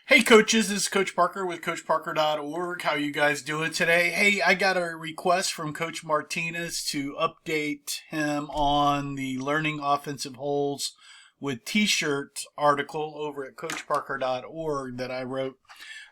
Hey coaches, this is Coach Parker with CoachParker.org. How you guys doing today? Hey, I got a request from Coach Martinez to update him on the Learning Offensive Holes with T-shirt article over at CoachParker.org that I wrote,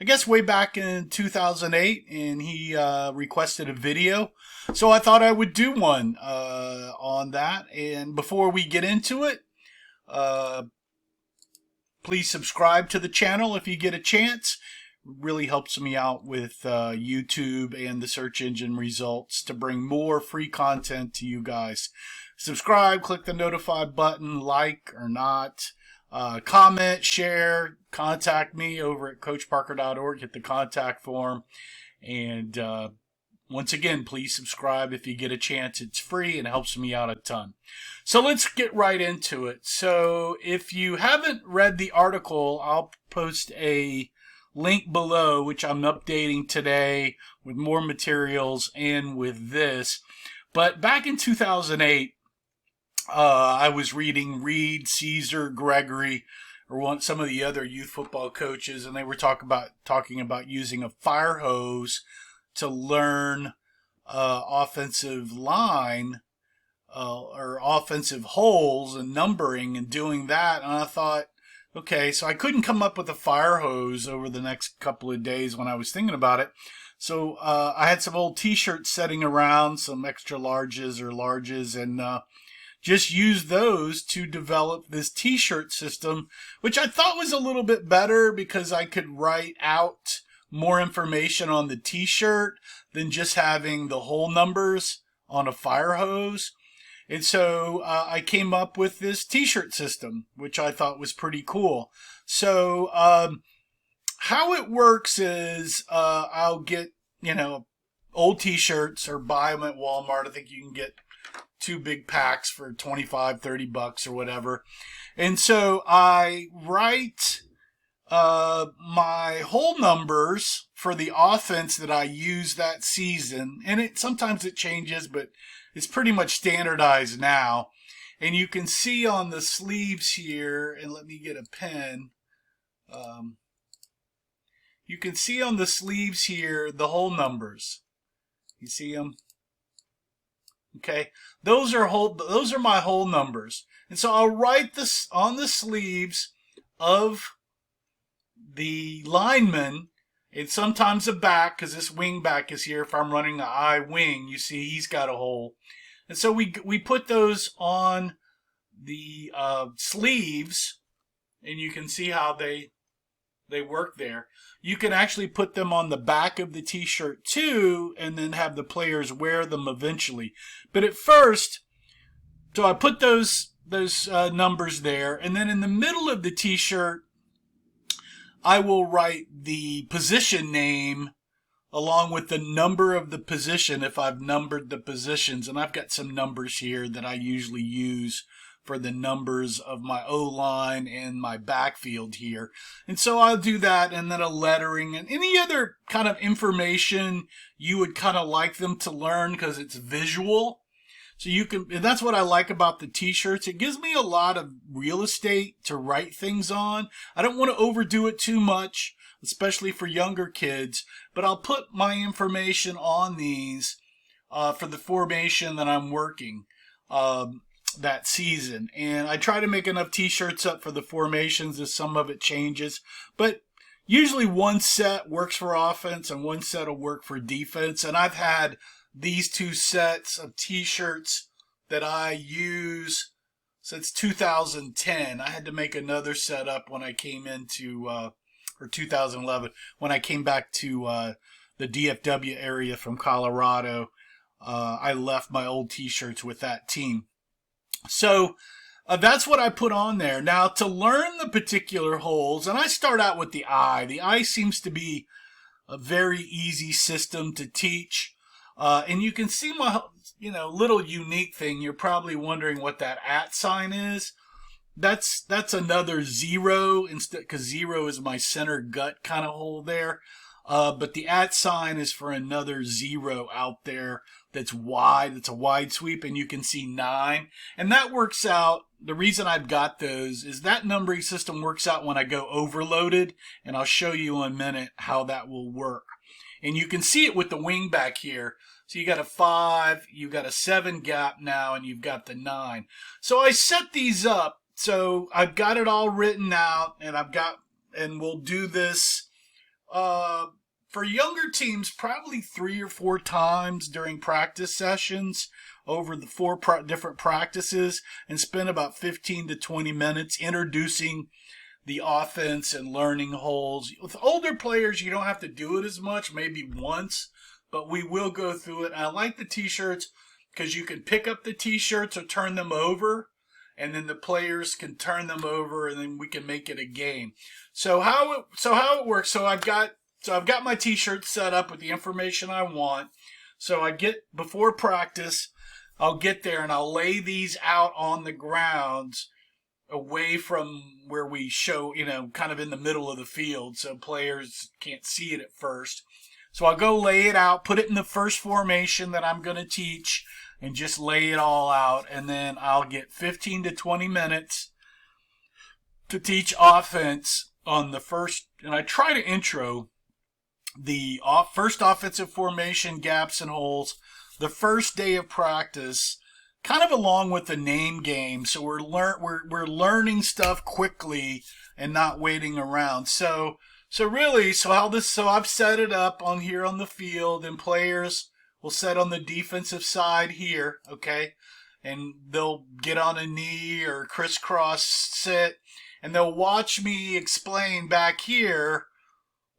I guess, way back in 2008, and he requested a video. So I thought I would do one on that. And before we get into it, please subscribe to the channel if you get a chance. It really helps me out with YouTube and the search engine results to bring more free content to you guys. Subscribe, click the notify button, like or not, comment, share, contact me over at CoachParker.org, hit the contact form, and once again, please subscribe if you get a chance. It's free and helps me out a ton. So let's get right into it. So if you haven't read the article, I'll post a link below, which I'm updating today with more materials and with this. But back in 2008, I was reading Reed, Caesar, Gregory, or some of the other youth football coaches, and they were talking about using a fire hose to learn offensive line or offensive holes and numbering and doing that. And I thought, okay, so I couldn't come up with a fire hose over the next couple of days when I was thinking about it. So I had some old T-shirts setting around, some extra larges or larges, and just used those to develop this T-shirt system, which I thought was a little bit better because I could write out more information on the T-shirt than just having the hole numbers on a fire hose. And so I came up with this T-shirt system, which I thought was pretty cool. So how it works is I'll get, old T-shirts or buy them at Walmart. I think you can get 2 big packs for $25-$30 or whatever. And so I write my whole numbers for the offense that I use that season, and sometimes it changes, but it's pretty much standardized now. And you can see on the sleeves here, and let me get a pen. You can see on the sleeves here the whole numbers. You see them? Okay, those are my whole numbers, and so I'll write this on the sleeves of the lineman, and sometimes the back, because this wing back is here. If I'm running the I wing, you see he's got a hole. And so we put those on the sleeves, and you can see how they work there. You can actually put them on the back of the T-shirt too, and then have the players wear them eventually. But at first, so I put those numbers there, and then in the middle of the T-shirt, I will write the position name along with the number of the position if I've numbered the positions. And I've got some numbers here that I usually use for the numbers of my O-line and my backfield here. And so I'll do that, and then a lettering and any other kind of information you would kind of like them to learn because it's visual. So and that's what I like about the T-shirts. It gives me a lot of real estate to write things on. I don't want to overdo it too much, especially for younger kids, but I'll put my information on these for the formation that I'm working that season. And I try to make enough T-shirts up for the formations as some of it changes, but usually one set works for offense and one set will work for defense. And I've had these 2 sets of T-shirts that I use since 2010. I had to make another set up when I came into, or 2011, when I came back to the DFW area from Colorado. I left my old T-shirts with that team. So that's what I put on there. Now, to learn the particular holes, and I start out with the I. The I seems to be a very easy system to teach. And you can see my, little unique thing. You're probably wondering what that @ sign is. That's another 0 instead, because 0 is my center gut kind of hole there. But the @ sign is for another 0 out there that's wide. It's a wide sweep, and you can see 9. And that works out the reason I've got those is that numbering system works out when I go overloaded, and I'll show you in a minute how that will work. And you can see it with the wing back here. So you got a 5, you've got a 7 gap now, and you've got the 9. So I set these up. So I've got it all written out, and we'll do this for younger teams probably 3 or 4 times during practice sessions over the 4 different practices, and spend about 15 to 20 minutes introducing the offense and learning holes. With older players, you don't have to do it as much, maybe once, but we will go through it. And I like the t-shirts because you can pick up the t-shirts or turn them over, and then the players can turn them over, and then we can make it a game. So how it works, so I've got my t-shirt set up with the information I want. So I get, before practice, I'll get there and I'll lay these out on the grounds away from where we show, kind of in the middle of the field, so players can't see it at first. So I'll go lay it out, put it in the first formation that I'm going to teach, and just lay it all out. And then I'll get 15 to 20 minutes to teach offense on the first, and I try to intro the first offensive formation, gaps and holes, the first day of practice, kind of along with the name game. So we're learning stuff quickly and not waiting around. So I've set it up on here on the field, and players will set on the defensive side here, okay? And they'll get on a knee or crisscross sit, and they'll watch me explain back here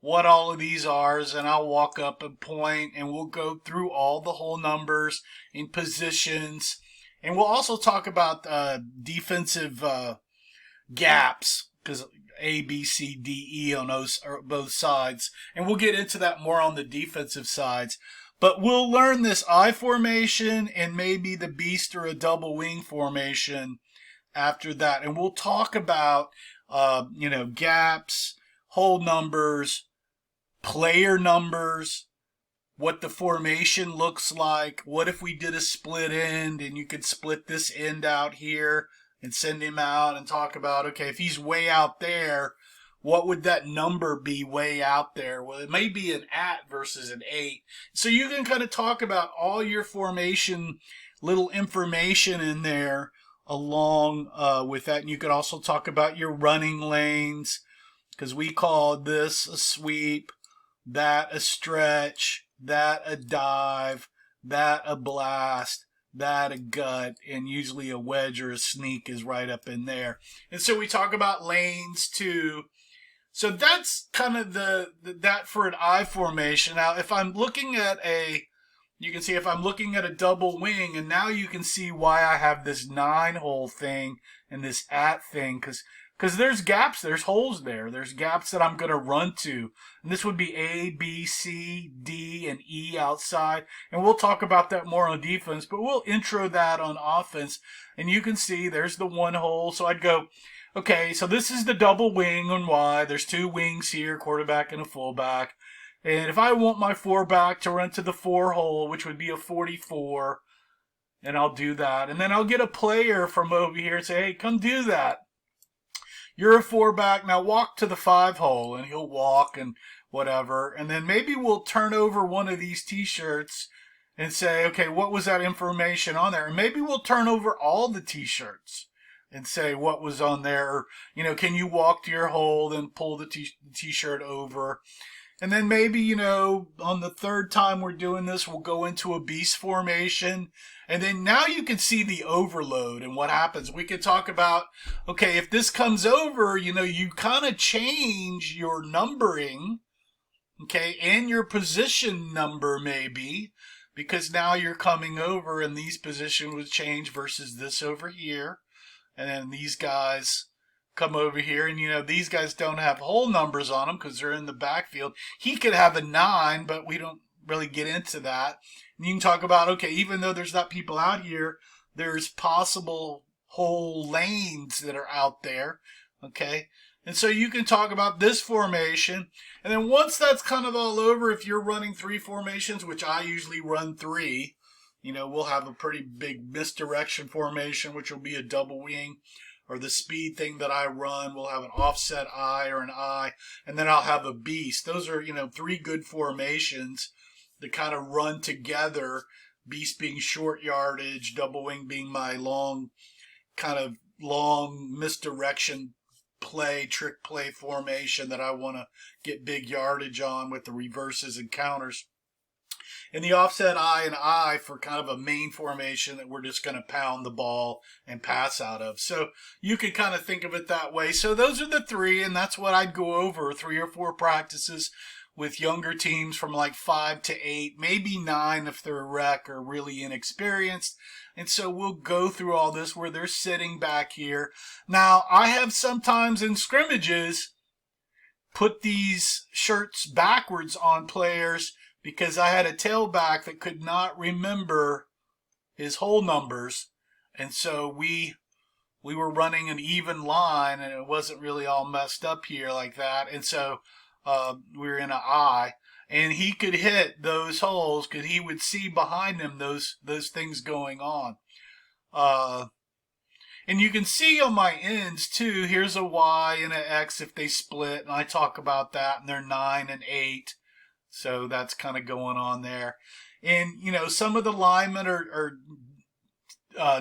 what all of these are, and I'll walk up and point, and we'll go through all the whole numbers in positions. And we'll also talk about defensive gaps, because ABCDE on both sides. And we'll get into that more on the defensive sides. But we'll learn this I formation and maybe the beast or a double wing formation after that. And we'll talk about, gaps, whole numbers, player numbers, what the formation looks like. What if we did a split end and you could split this end out here and send him out, and talk about, okay, if he's way out there, what would that number be way out there? Well, it may be an at versus an 8. So you can kind of talk about all your formation, little information in there along with that. And you could also talk about your running lanes, because we call this a sweep, that a stretch, that a dive, that a blast, that a gut, and usually a wedge or a sneak is right up in there. And so we talk about lanes too. So that's kind of that for an I formation. Now, if I'm looking at you can see if I'm looking at a double wing, and now you can see why I have this 9-hole thing and this at thing, because there's gaps, there's holes there. There's gaps that I'm going to run to. And this would be A, B, C, D, and E outside. And we'll talk about that more on defense, but we'll intro that on offense. And you can see there's the 1 hole. So I'd go, okay, so this is the double wing on Y. There's 2 wings here, quarterback and a fullback. And if I want my 4-back to run to the 4 hole, which would be a 44, and I'll do that. And then I'll get a player from over here and say, hey, come do that. You're a 4-back, now walk to the 5 hole, and he'll walk and whatever. And then maybe we'll turn over one of these t-shirts and say, okay, what was that information on there? And maybe we'll turn over all the t-shirts and say what was on there. Or, can you walk to your hole, then pull the t-shirt over? And then maybe, on the 3rd time we're doing this, we'll go into a beast formation. And then now you can see the overload and what happens. We could talk about, okay, if this comes over, you kind of change your numbering, okay, and your position number maybe, because now you're coming over and these positions would change versus this over here. And then these guys come over here, and these guys don't have whole numbers on them because they're in the backfield. He could have a 9, but we don't really get into that. And you can talk about, okay, even though there's not people out here, there's possible whole lanes that are out there, okay? And so you can talk about this formation. And then once that's kind of all over, if you're running 3 formations, which I usually run 3, we'll have a pretty big misdirection formation, which will be a double wing, or the speed thing that I run. We'll have an offset I or an I, and then I'll have a beast. Those are, 3 good formations that kind of run together. Beast being short yardage, double wing being my long misdirection play, trick play formation that I want to get big yardage on with the reverses and counters. And the offset I and I for kind of a main formation that we're just going to pound the ball and pass out of. So you could kind of think of it that way. So those are the 3, and that's what I'd go over 3 or 4 practices with younger teams from like 5 to 8, maybe 9 if they're a wreck or really inexperienced. And so we'll go through all this where they're sitting back here. Now, I have sometimes in scrimmages put these shirts backwards on players because I had a tailback that could not remember his whole numbers. And so we were running an even line, and it wasn't really all messed up here like that. And so we were in an I, and he could hit those holes because he would see behind him those things going on. And you can see on my ends too, here's a Y and an X if they split, and I talk about that, and they're 9 and 8. So that's kind of going on there. And, some of the linemen are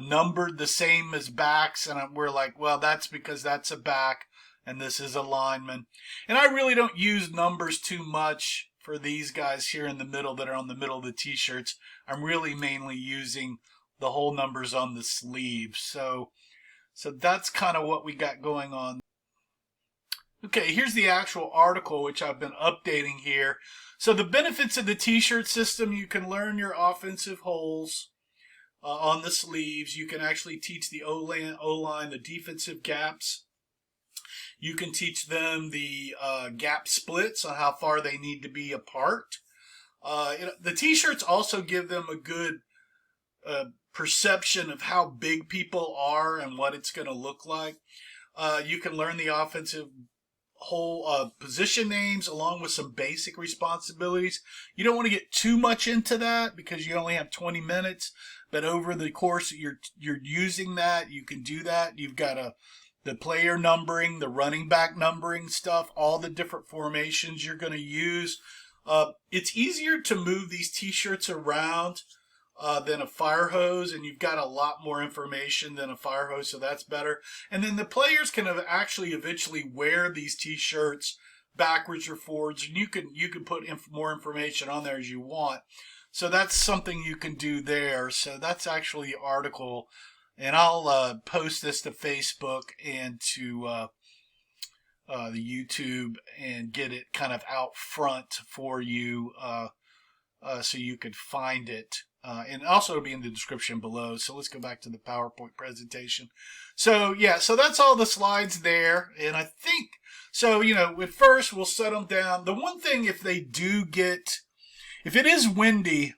numbered the same as backs, and we're like, well, that's because that's a back and this is a lineman. And I really don't use numbers too much for these guys here in the middle that are on the middle of the t-shirts. I'm really mainly using the whole numbers on the sleeves. So that's kind of what we got going on. Okay, here's the actual article, which I've been updating here. So the benefits of the t-shirt system: you can learn your offensive holes on the sleeves. You can actually teach the O-line the defensive gaps. You can teach them the gap splits on how far they need to be apart. The t-shirts also give them a good perception of how big people are and what it's going to look like. You can learn the offensive whole position names along with some basic responsibilities. You don't want to get too much into that because you only have 20 minutes, but over the course that you're using that, you can do that. You've got the player numbering, the running back numbering stuff, all the different formations you're going to use. It's easier to move these t-shirts around than a fire hose, and you've got a lot more information than a fire hose, so that's better. And then the players can actually eventually wear these t-shirts backwards or forwards, and you can put more information on there as you want. So that's something you can do there. So that's actually the article, and I'll post this to Facebook and to the YouTube and get it kind of out front for you so you could find it. And also it'll be in the description below. So let's go back to the PowerPoint presentation. So yeah, so that's all the slides there. And I think, so, at first we'll set them down. The one thing, if it is windy,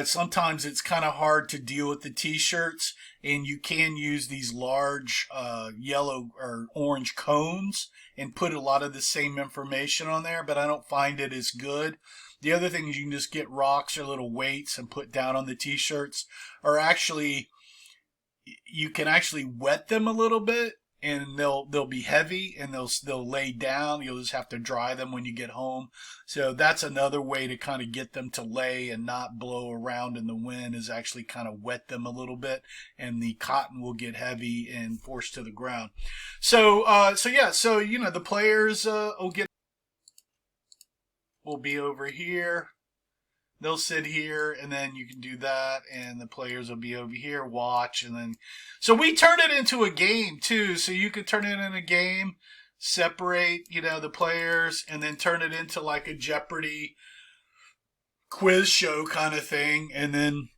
sometimes it's kind of hard to deal with the t-shirts, and you can use these large yellow or orange cones and put a lot of the same information on there, but I don't find it as good. The other thing is you can just get rocks or little weights and put down on the t-shirts, or actually you can actually wet them a little bit, and they'll be heavy and they'll lay down. You'll just have to dry them when you get home. So that's another way to kind of get them to lay and not blow around in the wind, is actually kind of wet them a little bit, and the cotton will get heavy and forced to the ground. So the players will be over here. They'll sit here, and then you can do that, and the players will be over here, watch, and then... So we turn it into a game, too, so you could turn it in a game, separate, the players, and then turn it into like a Jeopardy quiz show kind of thing, and then,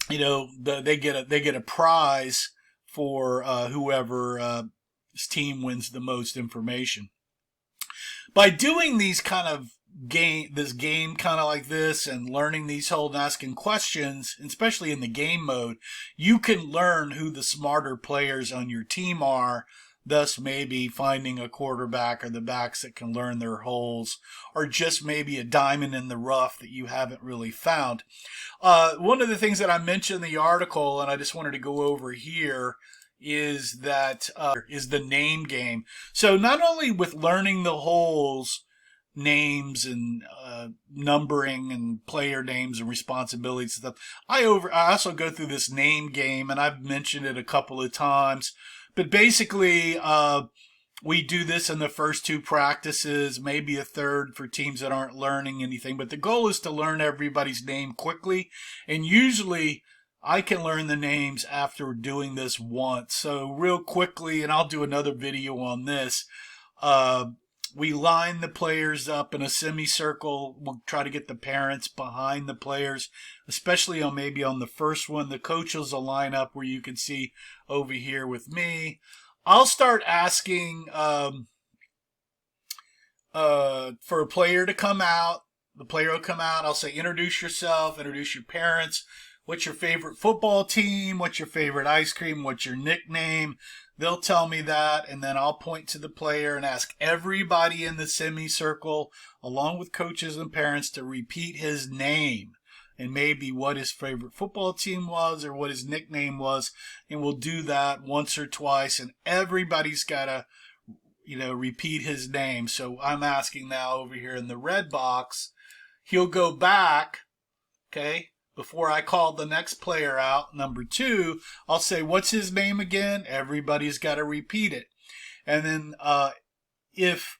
they get a prize for whoever's team wins the most information. By doing these kind of game kind of like this, and learning these holes and asking questions, especially in the game mode, you can learn who the smarter players on your team are thus maybe finding a quarterback or the backs that can learn their holes, or just maybe a diamond in the rough that you haven't really found. One of the things that I mentioned in the article, and I just wanted to go over here, is that is the name game. So not only with learning the holes, names and numbering and player names and responsibilities and stuff, I also go through this name game, and I've mentioned it a couple of times. But basically, we do this in the first 2 practices, maybe a third for teams that aren't learning anything. But the goal is to learn everybody's name quickly, and usually I can learn the names after doing this once. So real quickly, and I'll do another video on this, we line the players up in a semicircle. We'll try to get the parents behind the players, especially on maybe on the first one. The coaches will line up where you can see over here with me. I'll start asking for a player to come out. The player will come out. I'll say, introduce yourself, introduce your parents. What's your favorite football team? What's your favorite ice cream? What's your nickname? They'll tell me that, and then I'll point to the player and ask everybody in the semicircle, along with coaches and parents, to repeat his name and maybe what his favorite football team was or what his nickname was. And we'll do that once or twice, and everybody's got to, repeat his name. So I'm asking now over here in the red box, he'll go back, okay? Before I call the next player out, number 2, I'll say, what's his name again? Everybody's got to repeat it. And then if,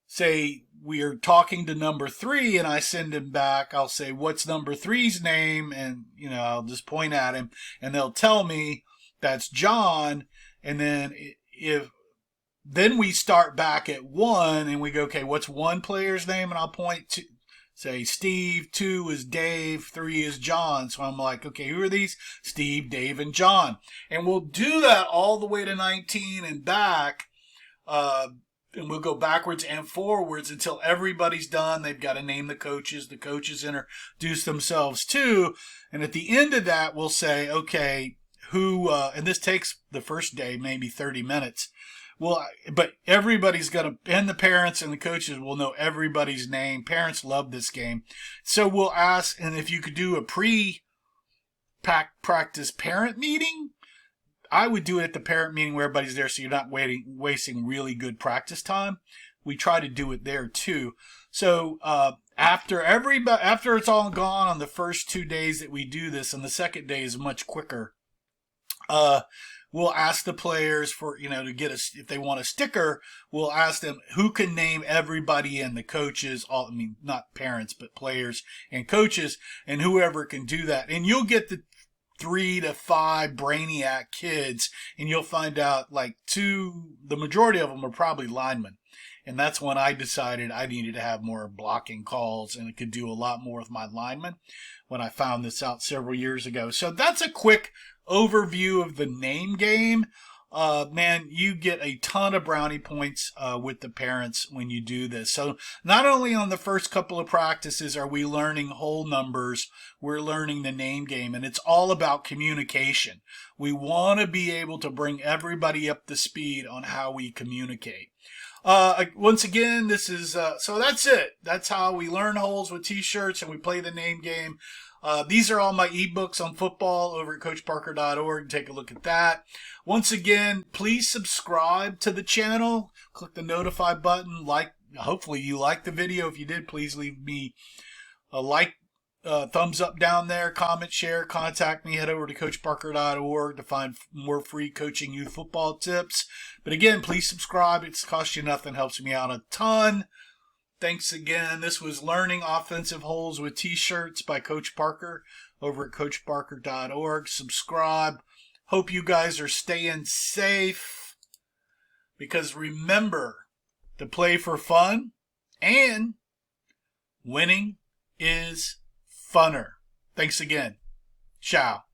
say, we are talking to number 3 and I send him back, I'll say, what's number 3's name? And, I'll just point at him, and they'll tell me that's John. And then we start back at 1 and we go, okay, what's one player's name? And I'll point to, say, Steve, 2 is Dave, 3 is John. So I'm like, okay, who are these? Steve, Dave, and John. And we'll do that all the way to 19 and back. And we'll go backwards and forwards until everybody's done. They've got to name the coaches. The coaches introduce themselves too. And at the end of that, we'll say, okay, who, and this takes the first day, maybe 30 minutes. Well, but everybody's going to, and the parents and the coaches will know everybody's name. Parents love this game. So we'll ask, and if you could do a pre-practice parent meeting, I would do it at the parent meeting where everybody's there, so you're not wasting really good practice time. We try to do it there too. So after it's all gone on the first 2 days that we do this, and the second day is much quicker, we'll ask the players for, to get if they want a sticker, we'll ask them who can name everybody and the coaches, not parents, but players and coaches, and whoever can do that. And you'll get the 3 to 5 brainiac kids, and you'll find out the majority of them are probably linemen. And that's when I decided I needed to have more blocking calls, and it could do a lot more with my linemen when I found this out several years ago. So that's a quick overview of the name game. Man, you get a ton of brownie points with the parents when you do this. So not only on the first couple of practices are we learning whole numbers, we're learning the name game, and it's all about communication. We want to be able to bring everybody up to speed on how we communicate. Once again, this is, so that's it. That's how we learn holes with t-shirts and we play the name game. These are all my ebooks on football over at coachparker.org. Take a look at that. Once again, please subscribe to the channel. Click the notify button. Hopefully you liked the video. If you did, please leave me a thumbs up down there, comment, share, contact me. Head over to coachparker.org to find more free coaching youth football tips. But again, please subscribe. It's cost you nothing. Helps me out a ton. Thanks again. This was Learning Offensive Holes with T-Shirts by Coach Parker over at coachparker.org. Subscribe. Hope you guys are staying safe, because remember to play for fun, and winning is funner. Thanks again. Ciao.